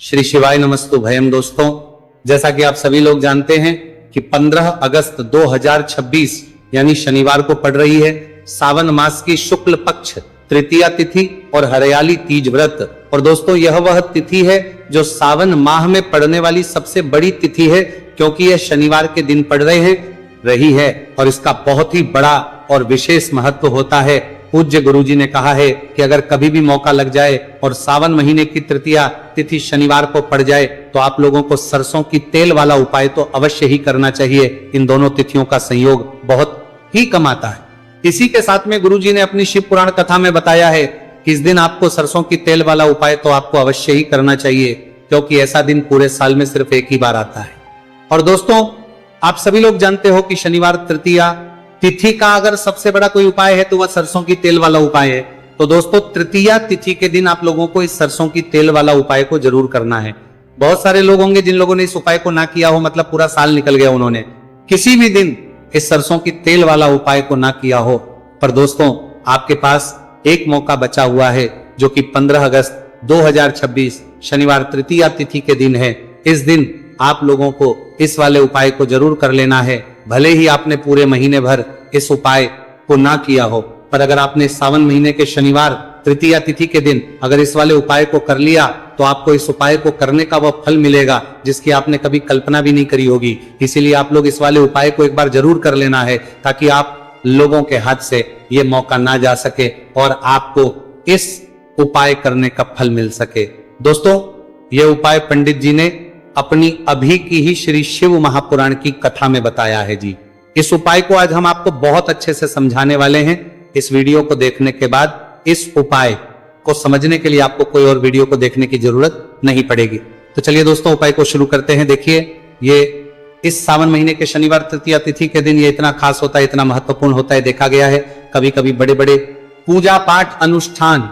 श्री शिवाय नमस्तु भयम। दोस्तों, जैसा कि आप सभी लोग जानते हैं कि 15 अगस्त 2026 यानी शनिवार को पड़ रही है सावन मास की शुक्ल पक्ष तृतीया तिथि और हरियाली तीज व्रत। और दोस्तों, यह वह तिथि है जो सावन माह में पड़ने वाली सबसे बड़ी तिथि है, क्योंकि यह शनिवार के दिन पड़ रही है और इसका बहुत ही बड़ा और विशेष महत्व होता है। पूज्य गुरुजी ने कहा है कि अगर कभी भी मौका लग जाए और सावन महीने की तृतीया तिथि शनिवार को पड़ जाए तो आप लोगों को सरसों की तेल वाला उपाय तो अवश्य ही करना चाहिए। इन दोनों तिथियों का संयोग बहुत ही कम आता है। इसी के साथ में गुरुजी ने अपनी शिव पुराण कथा में बताया है कि इस दिन आपको सरसों की तेल वाला उपाय तो आपको अवश्य ही करना चाहिए, क्योंकि ऐसा दिन पूरे साल में सिर्फ एक ही बार आता है। और दोस्तों, आप सभी लोग जानते हो कि शनिवार तृतीया तिथि का अगर सबसे बड़ा कोई उपाय है तो वह सरसों की तेल वाला उपाय है। तो दोस्तों, तृतीया तिथि के दिन आप लोगों को इस सरसों की तेल वाला उपाय को जरूर करना है। बहुत सारे लोग होंगे जिन लोगों ने इस उपाय को ना किया हो, मतलब पूरा साल निकल गया उन्होंने किसी भी दिन इस सरसों की तेल वाला उपाय को ना किया हो। पर दोस्तों, आपके पास एक मौका बचा हुआ है जो कि 15 अगस्त 2026 शनिवार तृतीया तिथि के दिन है। इस दिन आप लोगों को इस वाले उपाय को जरूर कर लेना है, भले ही आपने पूरे महीने भर इस उपाय को ना किया हो। पर अगर आपने सावन महीने के शनिवार तृतीया तिथि के दिन अगर इस वाले उपाय को कर लिया तो आपको इस उपाय को करने का वह फल मिलेगा जिसकी आपने कभी कल्पना भी नहीं करी होगी। इसीलिए आप लोग इस वाले उपाय को एक बार जरूर कर लेना है, ताकि आप लोगों के हाथ से ये मौका ना जा सके और आपको इस उपाय करने का फल मिल सके। दोस्तों, ये उपाय पंडित जी ने अपनी अभी की ही श्री शिव महापुराण की कथा में बताया है जी। इस उपाय को आज हम आपको बहुत अच्छे से समझाने वाले हैं। इस वीडियो को देखने के बाद इस उपाय को समझने के लिए आपको कोई और वीडियो को देखने की जरूरत नहीं पड़ेगी। तो चलिए दोस्तों, उपाय को शुरू करते हैं। देखिए, ये इस सावन महीने के शनिवार तृतीया तिथि के दिन ये इतना खास होता है, इतना महत्वपूर्ण होता है। देखा गया है कभी कभी बड़े बड़े पूजा पाठ अनुष्ठान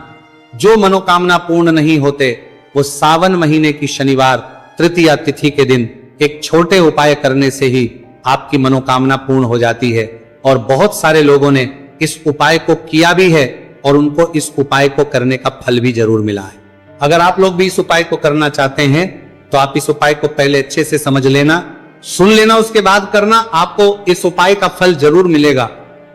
जो मनोकामना पूर्ण नहीं होते, वो सावन महीने की शनिवार तृतीया तिथि के दिन एक छोटे उपाय करने से ही आपकी मनोकामना पूर्ण हो जाती है। और बहुत सारे लोगों ने इस उपाय को किया भी है और उनको इस उपाय को करने का फल भी जरूर मिला है। अगर आप लोग भी इस उपाय को करना चाहते हैं तो आप इस उपाय को पहले अच्छे से समझ लेना, सुन लेना, उसके बाद करना। आपको इस उपाय का फल जरूर मिलेगा।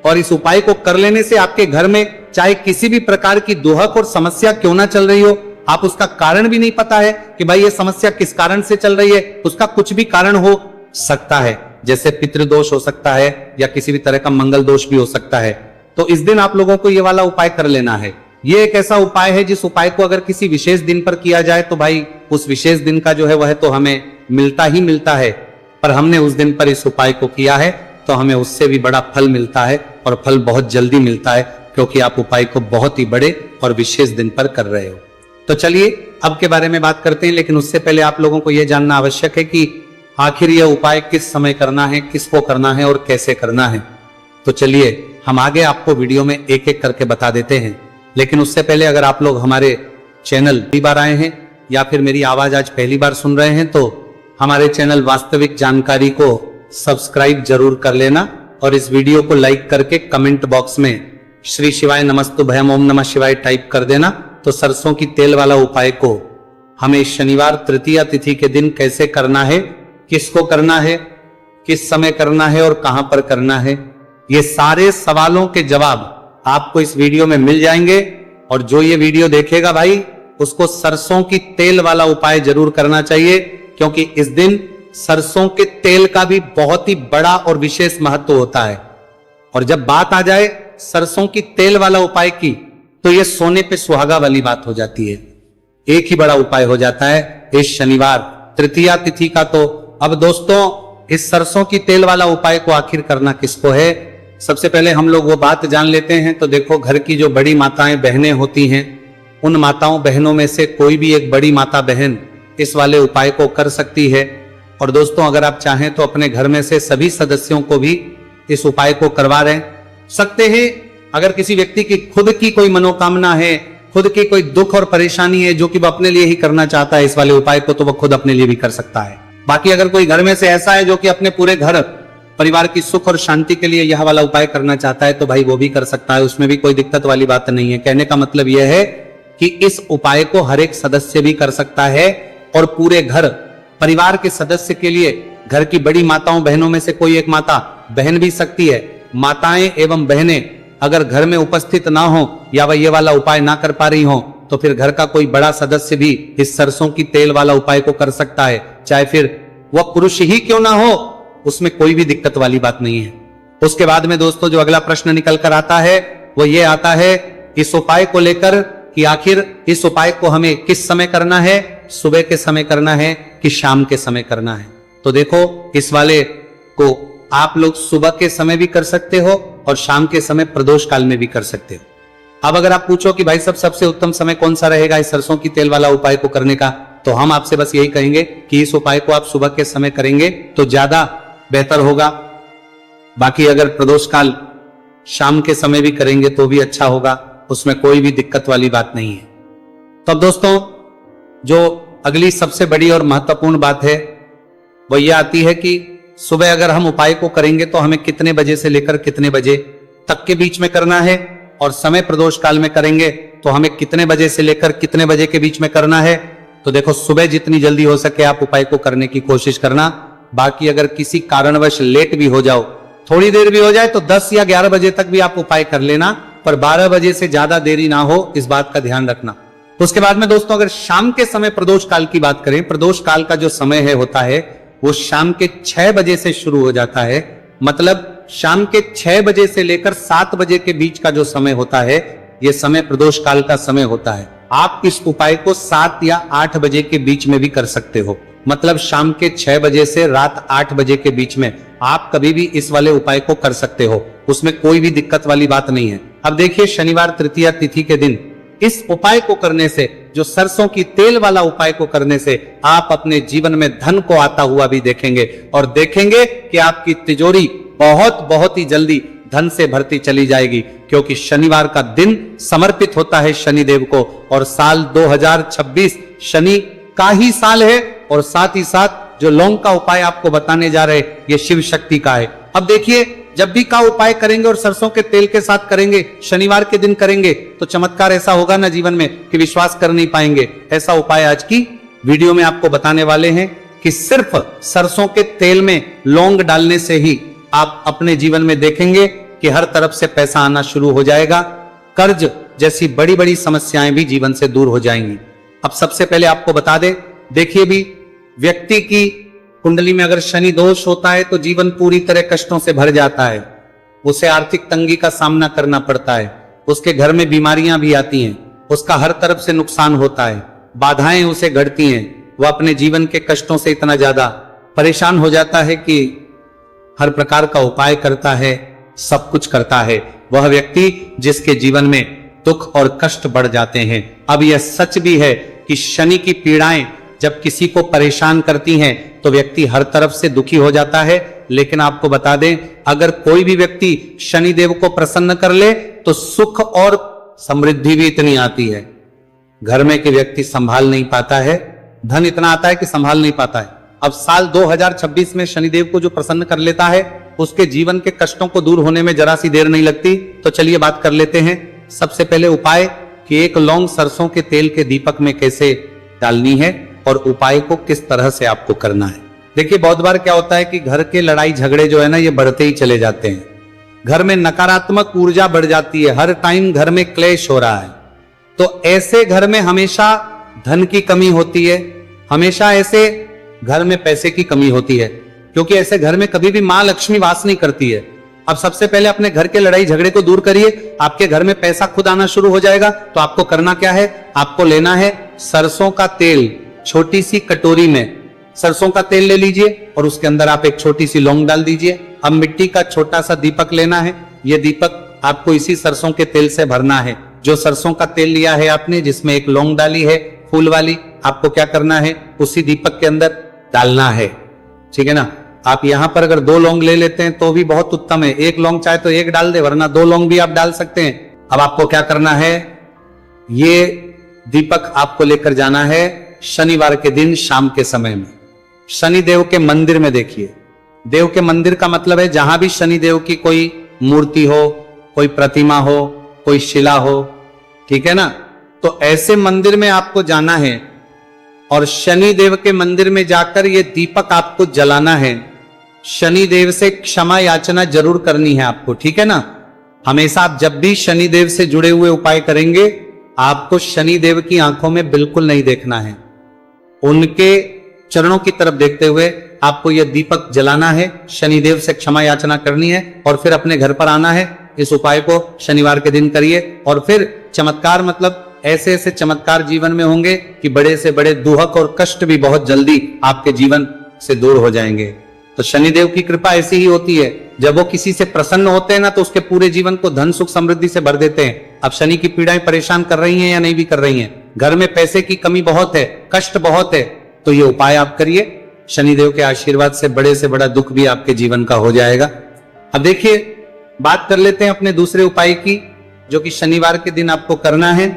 और इस उपाय को कर लेने से आपके घर में चाहे किसी भी प्रकार की दुहक और समस्या क्यों ना चल रही हो, आप उसका कारण भी नहीं पता है कि भाई ये समस्या किस कारण से चल रही है, उसका कुछ भी कारण हो सकता है। जैसे पितृदोष हो सकता है या किसी भी तरह का मंगल दोष भी हो सकता है। तो इस दिन आप लोगों को ये वाला उपाय कर लेना है। ये एक ऐसा उपाय है जिस उपाय को अगर किसी विशेष दिन पर किया जाए तो भाई उस विशेष दिन का जो है वह तो हमें मिलता ही मिलता है। पर हमने उस दिन पर इस उपाय को किया है तो हमें उससे भी बड़ा फल मिलता है, और फल बहुत जल्दी मिलता है, क्योंकि आप उपाय को बहुत ही बड़े और विशेष दिन पर कर रहे हो। तो चलिए अब के बारे में बात करते हैं, लेकिन उससे पहले आप लोगों को यह जानना आवश्यक है कि आखिर यह उपाय किस समय करना है, किसको करना है और कैसे करना है। तो चलिए हम आगे आपको वीडियो में एक एक करके बता देते हैं। लेकिन उससे पहले अगर आप लोग हमारे चैनल पहली बार आए हैं या फिर मेरी आवाज आज पहली बार सुन रहे हैं तो हमारे चैनल वास्तविक जानकारी को सब्सक्राइब जरूर कर लेना, और इस वीडियो को लाइक करके कमेंट बॉक्स में श्री शिवाय नमस्तु भयम ओम नमः शिवाय टाइप कर देना। तो सरसों की तेल वाला उपाय को हमें शनिवार तृतीया तिथि के दिन कैसे करना है, किसको करना है, किस समय करना है और कहां पर करना है, ये सारे सवालों के जवाब आपको इस वीडियो में मिल जाएंगे। और जो ये वीडियो देखेगा भाई, उसको सरसों की तेल वाला उपाय जरूर करना चाहिए, क्योंकि इस दिन सरसों के तेल का भी बहुत ही बड़ा और विशेष महत्व होता है। और जब बात आ जाए सरसों की तेल वाला उपाय की, तो यह सोने पे सुहागा वाली बात हो जाती है। एक ही बड़ा उपाय हो जाता है इस शनिवार तृतीया तिथि का। तो अब दोस्तों, इस सरसों की तेल वाला उपाय को आखिर करना किसको है, सबसे पहले हम लोग वो बात जान लेते हैं। तो देखो, घर की जो बड़ी माताएं बहनें होती हैं, उन माताओं बहनों में से कोई भी एक बड़ी माता बहन इस वाले उपाय को कर सकती है। और दोस्तों, अगर आप चाहें तो अपने घर में से सभी सदस्यों को भी इस उपाय को करवा रहे सकते हैं। अगर किसी व्यक्ति की खुद की कोई मनोकामना है, खुद की कोई दुख और परेशानी है जो कि वह अपने लिए ही करना चाहता है इस वाले उपाय को, तो वह खुद अपने लिए भी कर सकता है। बाकी अगर कोई घर में से ऐसा है जो कि अपने पूरे घर परिवार की सुख और शांति के लिए यह वाला उपाय करना चाहता है, तो भाई वो भी कर सकता है, उसमें भी कोई दिक्कत वाली बात नहीं है। कहने का मतलब यह है कि इस उपाय को हर एक सदस्य भी कर सकता है और पूरे घर परिवार के सदस्य के लिए, घर की बड़ी माताओं बहनों में से कोई एक माता बहन भी सकती है, माताएं एवं बहनें अगर घर में उपस्थित ना हो या वह ये वाला उपाय ना कर पा रही हो, तो फिर घर का कोई बड़ा सदस्य भी इस सरसों की तेल वाला उपाय को कर सकता है, चाहे फिर वह पुरुष ही क्यों ना हो, उसमें कोई भी दिक्कत वाली बात नहीं है। उसके बाद में दोस्तों जो अगला प्रश्न निकल कर आता है वो ये आता है इस उपाय को लेकर कि आखिर इस उपाय को हमें किस समय करना है, सुबह के समय करना है कि शाम के समय करना है। तो देखो इस वाले को आप लोग सुबह के समय भी कर सकते हो और शाम के समय प्रदोष काल में भी कर सकते हो। अब अगर आप पूछो कि भाई सबसे उत्तम समय कौन सा रहेगा इस सरसों की तेल वाला उपाय को करने का, तो हम आपसे बस यही कहेंगे कि इस उपाय को आप सुबह के समय करेंगे तो ज्यादा बेहतर होगा। बाकी अगर प्रदोष काल शाम के समय भी करेंगे तो भी अच्छा होगा, उसमें कोई भी दिक्कत वाली बात नहीं है। तो अब दोस्तों जो अगली सबसे बड़ी और महत्वपूर्ण बात है वो ये आती है कि सुबह अगर हम उपाय को करेंगे तो हमें कितने बजे से लेकर कितने बजे तक के बीच में करना है, और समय प्रदोष काल में करेंगे तो हमें कितने बजे से लेकर कितने बजे के बीच में करना है। तो देखो सुबह जितनी जल्दी हो सके आप उपाय को करने की कोशिश करना। बाकी अगर किसी कारणवश लेट भी हो जाओ, थोड़ी देर भी हो जाए, तो 10 या 11 बजे तक भी आप उपाय कर लेना, पर 12 बजे से ज्यादा देरी ना हो, इस बात का ध्यान रखना। उसके बाद में दोस्तों अगर शाम के समय प्रदोष काल की बात करें, प्रदोष काल का जो समय है होता है वो शाम के 6 बजे से शुरू हो जाता है। मतलब शाम के 6 बजे से लेकर 7 बजे के बीच का जो समय होता है यह समय प्रदोष काल का समय होता है। आप इस उपाय को 7 या 8 बजे के बीच में भी कर सकते हो। मतलब शाम के 6 बजे से रात 8 बजे के बीच में आप कभी भी इस वाले उपाय को कर सकते हो, उसमें कोई भी दिक्कत वाली बात नहीं है। अब देखिए शनिवार तृतीया तिथि के दिन इस उपाय को करने से, जो सरसों की तेल वाला उपाय को करने से आप अपने जीवन में धन को आता हुआ भी देखेंगे, और देखेंगे कि आपकी तिजोरी बहुत ही जल्दी धन से भरती चली जाएगी, क्योंकि शनिवार का दिन समर्पित होता है शनिदेव को, और साल 2026 शनि का ही साल है, और साथ ही साथ जो लौंग का उपाय आपको बताने जा रहे ये शिव शक्ति का है। अब देखिए जब भी का उपाय करेंगे और सरसों के तेल के साथ करेंगे, शनिवार के दिन करेंगे, तो चमत्कार ऐसा होगा ना जीवन में कि विश्वास कर नहीं पाएंगे। ऐसा उपाय आज की वीडियो में आपको बताने वाले हैं कि सिर्फ सरसों के तेल में लौंग डालने से ही आप अपने जीवन में देखेंगे कि हर तरफ से पैसा आना शुरू हो जाएगा, कर्ज जैसी बड़ी बड़ी समस्याएं भी जीवन से दूर हो जाएंगी। अब सबसे पहले आपको बता दे, देखिए भी व्यक्ति की कुंडली में अगर शनि दोष होता है तो जीवन पूरी तरह कष्टों से भर जाता है, उसे आर्थिक तंगी का सामना करना पड़ता है, उसके घर में बीमारियां भी आती हैं, उसका हर तरफ से नुकसान होता है, बाधाएं उसे घटती हैं, वह अपने जीवन के कष्टों से इतना ज्यादा परेशान हो जाता है कि हर प्रकार का उपाय करता है, सब कुछ करता है, वह व्यक्ति जिसके जीवन में दुख और कष्ट बढ़ जाते हैं। अब यह सच भी है कि शनि की पीड़ाएं जब किसी को परेशान करती हैं तो व्यक्ति हर तरफ से दुखी हो जाता है, लेकिन आपको बता दें अगर कोई भी व्यक्ति शनिदेव को प्रसन्न कर ले तो सुख और समृद्धि भी इतनी आती है, घर में के व्यक्ति संभाल नहीं पाता है, धन इतना आता है कि संभाल नहीं पाता है। अब साल 2026 में शनिदेव को जो प्रसन्न कर लेता है उसके जीवन के कष्टों को दूर होने में जरा सी देर नहीं लगती। तो चलिए बात कर लेते हैं। सबसे पहले उपाय कि एक लौंग सरसों के तेल के दीपक में कैसे डालनी है और उपाय को किस तरह से आपको करना है। देखिए बहुत बार क्या होता है कि घर के लड़ाई झगड़े जो है ना ये बढ़ते ही चले जाते हैं, घर में नकारात्मक ऊर्जा बढ़ जाती है, हर टाइम घर में क्लेश हो रहा है, तो ऐसे घर में हमेशा धन की कमी होती है, हमेशा ऐसे घर में पैसे की कमी होती है, क्योंकि ऐसे घर में कभी भी मां लक्ष्मी वास नहीं करती है। अब सबसे पहले अपने घर के लड़ाई झगड़े को दूर करिए, आपके घर में पैसा खुद आना शुरू हो जाएगा। तो आपको करना क्या है, आपको लेना है सरसों का तेल, छोटी सी कटोरी में सरसों का तेल ले लीजिए और उसके अंदर आप एक छोटी सी लौंग डाल दीजिए। अब मिट्टी का छोटा सा दीपक लेना है, यह दीपक आपको इसी सरसों के तेल से भरना है। जो सरसों का तेल लिया है आपने, जिसमें एक लौंग डाली है फूल वाली, आपको क्या करना है उसी दीपक के अंदर डालना है, ठीक है ना। आप यहां पर अगर 2 लौंग ले लेते हैं तो भी बहुत उत्तम है, 1 लौंग चाहे तो 1 डाल दे, वरना 2 लौंग भी आप डाल सकते हैं। अब आपको क्या करना है, ये दीपक आपको लेकर जाना है शनिवार के दिन शाम के समय में शनिदेव के मंदिर में। देखिए देव के मंदिर का मतलब है जहां भी शनिदेव की कोई मूर्ति हो, कोई प्रतिमा हो, कोई शिला हो, ठीक है ना। तो ऐसे मंदिर में आपको जाना है और शनि देव के मंदिर में जाकर ये दीपक आपको जलाना है। शनि देव से क्षमा याचना जरूर करनी है आपको, ठीक है ना। हमेशा आप जब भी शनि देव से जुड़े हुए उपाय करेंगे, आपको शनि देव की आंखों में बिल्कुल नहीं देखना है। उनके चरणों की तरफ देखते हुए आपको यह दीपक जलाना है, शनि देव से क्षमा याचना करनी है और फिर अपने घर पर आना है। इस उपाय को शनिवार के दिन करिए और फिर चमत्कार, मतलब ऐसे ऐसे चमत्कार जीवन में होंगे कि बड़े से बड़े दुहक और कष्ट भी बहुत जल्दी आपके जीवन से दूर हो जाएंगे। तो शनिदेव की कृपा ऐसी ही होती है, जब वो किसी से प्रसन्न होते हैं ना, तो उसके पूरे जीवन को धन सुख समृद्धि से भर देते हैं। अब शनि की पीड़ाएं परेशान कर रही हैं या नहीं भी कर रही हैं, घर में पैसे की कमी बहुत है, कष्ट बहुत है, तो ये उपाय आप करिए, शनिदेव के आशीर्वाद से बड़े से बड़ा दुख भी आपके जीवन का हो जाएगा। अब देखिए, बात कर लेते हैं अपने दूसरे उपाय की, जो कि शनिवार के दिन आपको करना है।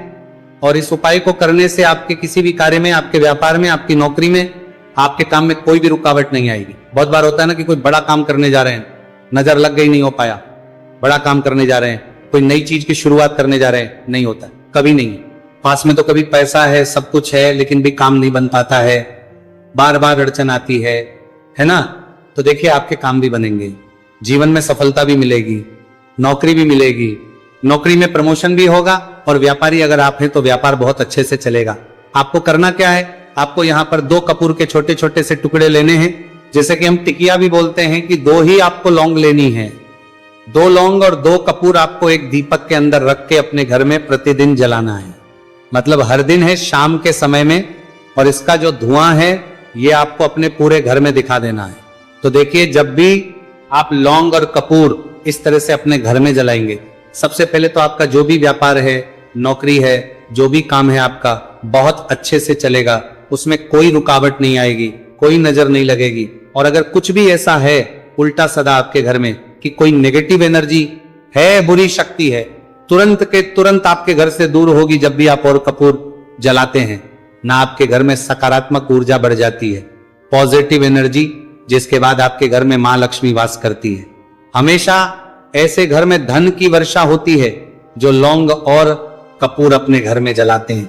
और इस उपाय को करने से आपके किसी भी कार्य में, आपके व्यापार में, आपकी नौकरी में, आपके काम में कोई भी रुकावट नहीं आएगी। बहुत बार होता है ना कि कोई बड़ा काम करने जा रहे हैं, नजर लग गई, नहीं हो पाया। बड़ा काम करने जा रहे हैं, कोई नई चीज की शुरुआत करने जा रहे हैं, नहीं होता, कभी नहीं। पास में तो कभी पैसा है, सब कुछ है, लेकिन भी काम नहीं बन पाता है, बार बार अड़चन आती है ना। तो देखिए, आपके काम भी बनेंगे, जीवन में सफलता भी मिलेगी, नौकरी भी मिलेगी, नौकरी में प्रमोशन भी होगा, और व्यापारी अगर आप हैं तो व्यापार बहुत अच्छे से चलेगा। आपको करना क्या है, आपको यहाँ पर 2 कपूर के छोटे छोटे से टुकड़े लेने हैं, जैसे कि हम टिकिया भी बोलते हैं कि 2 ही आपको लौंग लेनी है। 2 लौंग और 2 कपूर आपको एक दीपक के अंदर रख के अपने घर में प्रतिदिन जलाना है। मतलब हर दिन है, शाम के समय में, और इसका जो धुआं है ये आपको अपने पूरे घर में दिखा देना है। तो देखिए, जब भी आप लौंग और कपूर इस तरह से अपने घर में जलाएंगे, सबसे पहले तो आपका जो भी व्यापार है, नौकरी है, जो भी काम है आपका, बहुत अच्छे से चलेगा, उसमें कोई रुकावट नहीं आएगी, कोई नजर नहीं लगेगी। और अगर कुछ भी ऐसा है उल्टा सदा आपके घर में कि कोई नेगेटिव एनर्जी है, बुरी शक्ति है, तुरंत के तुरंत आपके घर से दूर होगी जब भी आप और कपूर जलाते हैं ना। आपके घर में सकारात्मक ऊर्जा बढ़ जाती है, पॉजिटिव एनर्जी, जिसके बाद आपके घर में मां लक्ष्मी वास करती है। हमेशा ऐसे घर में धन की वर्षा होती है जो लौंग और कपूर अपने घर में जलाते हैं।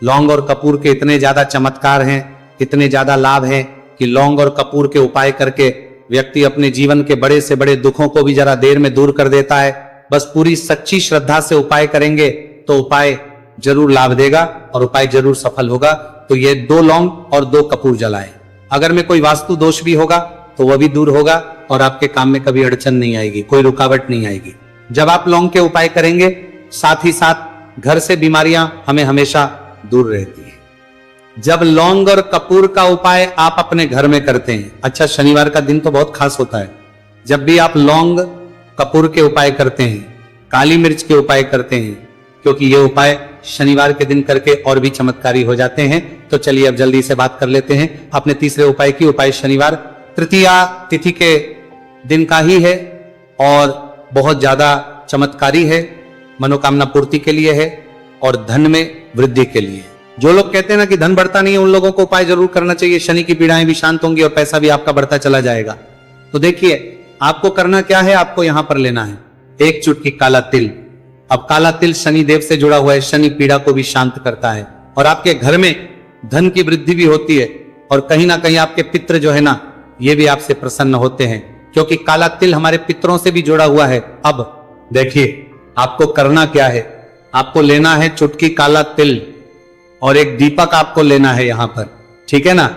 लौंग और कपूर के इतने ज्यादा चमत्कार हैं, इतने ज्यादा लाभ हैं कि लौंग और कपूर के उपाय करके व्यक्ति अपने जीवन के बड़े से बड़े दुखों को भी जरा देर में दूर कर देता है। बस पूरी सच्ची श्रद्धा से उपाय करेंगे तो उपाय जरूर लाभ देगा और उपाय जरूर सफल होगा। तो ये 2 लौंग और 2 कपूर जलाएं। अगर में कोई वास्तु दोष भी होगा तो वह भी दूर होगा और आपके काम में कभी अड़चन नहीं आएगी, कोई रुकावट नहीं आएगी। जब आप लौंग के उपाय करेंगे, साथ ही साथ घर से बीमारियां हमें हमेशा दूर रहती है। जब लौंग और कपूर का उपाय आप अपने घर में करते हैं, अच्छा शनिवार का दिन तो बहुत खास होता है, जब भी आप लौंग कपूर के उपाय करते हैं, काली मिर्च के उपाय करते हैं, क्योंकि ये उपाय शनिवार के दिन करके और भी चमत्कारी हो जाते हैं। तो चलिए अब जल्दी से बात कर लेते हैं अपने तीसरे उपाय की। उपाय शनिवार तृतीया तिथि के दिन का ही है और बहुत ज्यादा चमत्कारी है, मनोकामना पूर्ति के लिए है और धन में वृद्धि के लिए। जो लोग कहते हैं ना कि धन बढ़ता नहीं है, उन लोगों को उपाय जरूर करना चाहिए, शनि की पीड़ाएं भी शांत होंगी और पैसा भी आपका बढ़ता चला जाएगा। तो देखिए, आपको करना क्या है, आपको यहां पर लेना है 1 चुटकी काला तिल। अब काला तिल शनि देव से जुड़ा हुआ है, शनि पीड़ा को भी शांत करता है और आपके घर में धन की वृद्धि भी होती है और कहीं ना कहीं आपके पितृ जो है ना, ये भी आपसे प्रसन्न होते हैं, क्योंकि काला तिल हमारे पितरों से भी जुड़ा हुआ है। अब देखिए, आपको करना क्या है, आपको लेना है चुटकी काला तिल और एक दीपक आपको लेना है यहां पर, ठीक है ना।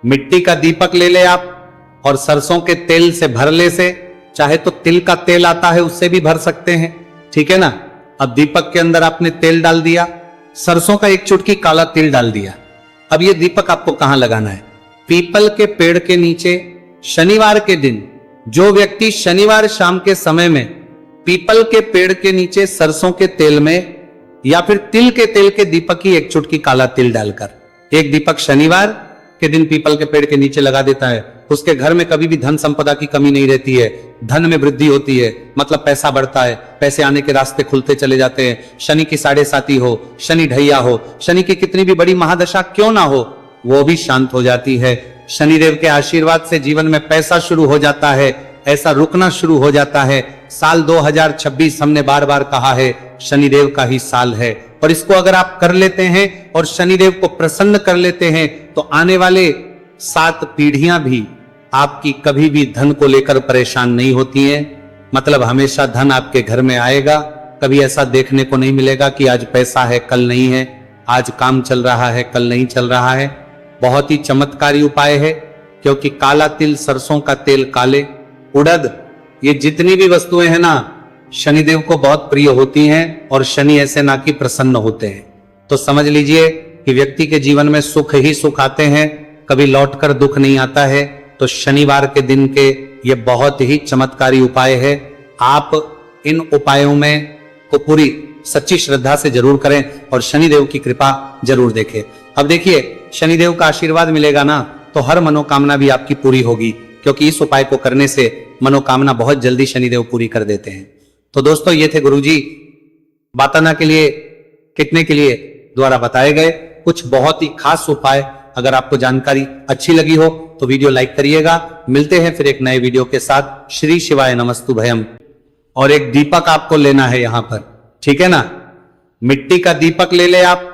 मिट्टी का दीपक ले ले आप और सरसों के तेल से भर ले से, चाहे तो तिल का तेल आता है उससे भी भर सकते हैं, ठीक है ना। अब दीपक के अंदर आपने तेल डाल दिया, सरसों का 1 चुटकी काला तिल डाल दिया। अब ये दीपक आपको कहां लगाना है, पीपल के पेड़ के नीचे। शनिवार के दिन जो व्यक्ति शनिवार शाम के समय में पीपल के पेड़ के नीचे सरसों के तेल में या फिर तिल के तेल के दीपक की 1 चुटकी काला तिल डालकर एक दीपक शनिवार के दिन पीपल के पेड़ के नीचे लगा देता है, उसके घर में कभी भी धन संपदा की कमी नहीं रहती है, धन में वृद्धि होती है, मतलब पैसा बढ़ता है, पैसे आने के रास्ते खुलते चले जाते हैं। शनि की 7.5 हो, शनि ढैया हो, शनि की कितनी भी बड़ी महादशा क्यों ना हो, वो भी शांत हो जाती है। शनिदेव के आशीर्वाद से जीवन में पैसा शुरू हो जाता है, ऐसा रुकना शुरू हो जाता है। साल 2026 हमने बार बार कहा है शनिदेव का ही साल है और इसको अगर आप कर लेते हैं और शनिदेव को प्रसन्न कर लेते हैं तो आने वाले 7 पीढ़ियां भी आपकी कभी भी धन को लेकर परेशान नहीं होती हैं। मतलब हमेशा धन आपके घर में आएगा। कभी ऐसा देखने को नहीं मिलेगा कि आज पैसा है कल नहीं है, आज काम चल रहा है कल नहीं चल रहा है। बहुत ही चमत्कारी उपाय है, क्योंकि काला तिल, सरसों का तेल, काले, उड़द, ये जितनी भी वस्तुएं हैं ना, शनिदेव को बहुत प्रिय होती हैं और शनि ऐसे ना कि प्रसन्न होते हैं। तो समझ लीजिए कि व्यक्ति के जीवन में सुख ही सुख आते हैं, कभी लौटकर दुख नहीं आता है। तो शनिवार के दिन के ये बहुत ही चमत्कारी उपाय है। आप इन उपायों में को पूरी सच्ची श्रद्धा से जरूर करें और शनिदेव की कृपा जरूर देखें। अब देखिए, शनिदेव का आशीर्वाद मिलेगा ना तो हर मनोकामना भी आपकी पूरी होगी, क्योंकि इस उपाय को करने से मनोकामना बहुत जल्दी शनिदेव पूरी कर देते हैं। तो दोस्तों, ये थे गुरुजी बाताना के लिए कितने के लिए द्वारा बताए गए कुछ बहुत ही खास उपाय। अगर आपको जानकारी अच्छी लगी हो तो वीडियो लाइक करिएगा। मिलते हैं फिर एक नए वीडियो के साथ। श्री शिवाय नमस्तु भयम। और एक दीपक आपको लेना है यहां पर, ठीक है ना। मिट्टी का दीपक ले ले आप,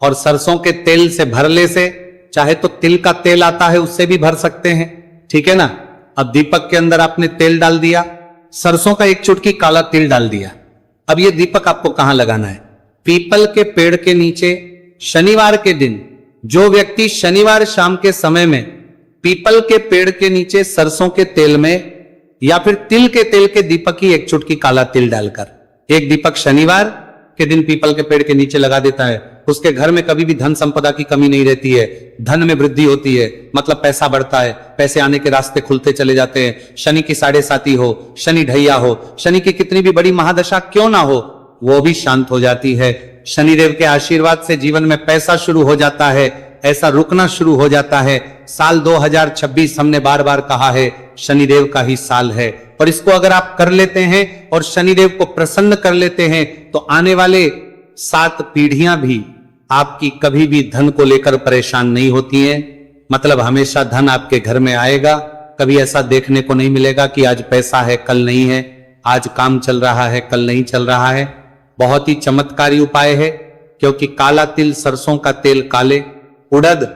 और सरसों के तेल से भर ले से, चाहे तो तिल का तेल आता है उससे भी भर सकते हैं, ठीक है ना। अब दीपक के अंदर आपने तेल डाल दिया, सरसों का एक चुटकी काला तिल डाल दिया। अब ये दीपक आपको कहां लगाना है? पीपल के पेड़ के नीचे। शनिवार के दिन जो व्यक्ति शनिवार शाम के समय में पीपल के पेड़ के नीचे सरसों के तेल में या फिर तिल के तेल के दीपक की एक चुटकी काला तिल डालकर एक दीपक शनिवार के दिन पीपल के पेड़ के नीचे लगा देता है, उसके घर में कभी भी धन संपदा की कमी नहीं रहती है। धन में वृद्धि होती है, मतलब पैसा बढ़ता है, पैसे आने के रास्ते खुलते चले जाते हैं। शनि की 7.5 हो, शनि ढैया हो, शनि की कितनी भी बड़ी महादशा क्यों ना हो, वो भी शांत हो जाती है। शनिदेव के आशीर्वाद से जीवन में पैसा शुरू हो जाता है, ऐसा रुकना शुरू हो जाता है। साल 2026 हमने बार बार कहा है शनिदेव का ही साल है, और इसको अगर आप कर लेते हैं और शनिदेव को प्रसन्न कर लेते हैं तो आने वाले 7 पीढ़ियां भी आपकी कभी भी धन को लेकर परेशान नहीं होती हैं। मतलब हमेशा धन आपके घर में आएगा। कभी ऐसा देखने को नहीं मिलेगा कि आज पैसा है कल नहीं है, आज काम चल रहा है कल नहीं चल रहा है। बहुत ही चमत्कारी उपाय है, क्योंकि काला तिल, सरसों का तेल, काले, उड़द,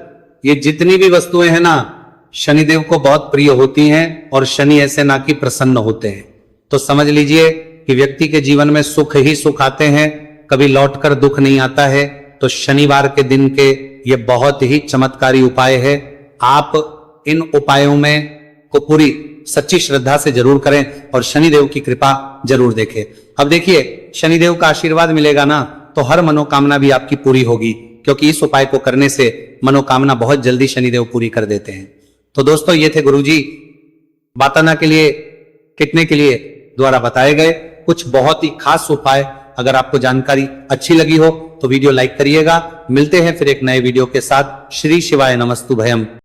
ये जितनी भी वस्तुएं हैं ना, शनिदेव को बहुत प्रिय होती हैं और शनि ऐसे ना कि प्रसन्न होते हैं। तो समझ लीजिए कि व्यक्ति के जीवन में सुख ही सुख आते हैं, कभी लौटकर दुख नहीं आता है। तो शनिवार के दिन के ये बहुत ही चमत्कारी उपाय है। आप इन उपायों में को पूरी सच्ची श्रद्धा से जरूर करें और शनिदेव की कृपा जरूर देखें। अब देखिए, शनिदेव का आशीर्वाद मिलेगा ना तो हर मनोकामना भी आपकी पूरी होगी, क्योंकि इस उपाय को करने से मनोकामना बहुत जल्दी शनिदेव पूरी कर देते हैं। तो दोस्तों, ये थे गुरुजी बाताना के लिए कितने के लिए द्वारा बताए गए कुछ बहुत ही खास उपाय। अगर आपको जानकारी अच्छी लगी हो तो वीडियो लाइक करिएगा। मिलते हैं फिर एक नए वीडियो के साथ। श्री शिवाय नमस्तु भयम।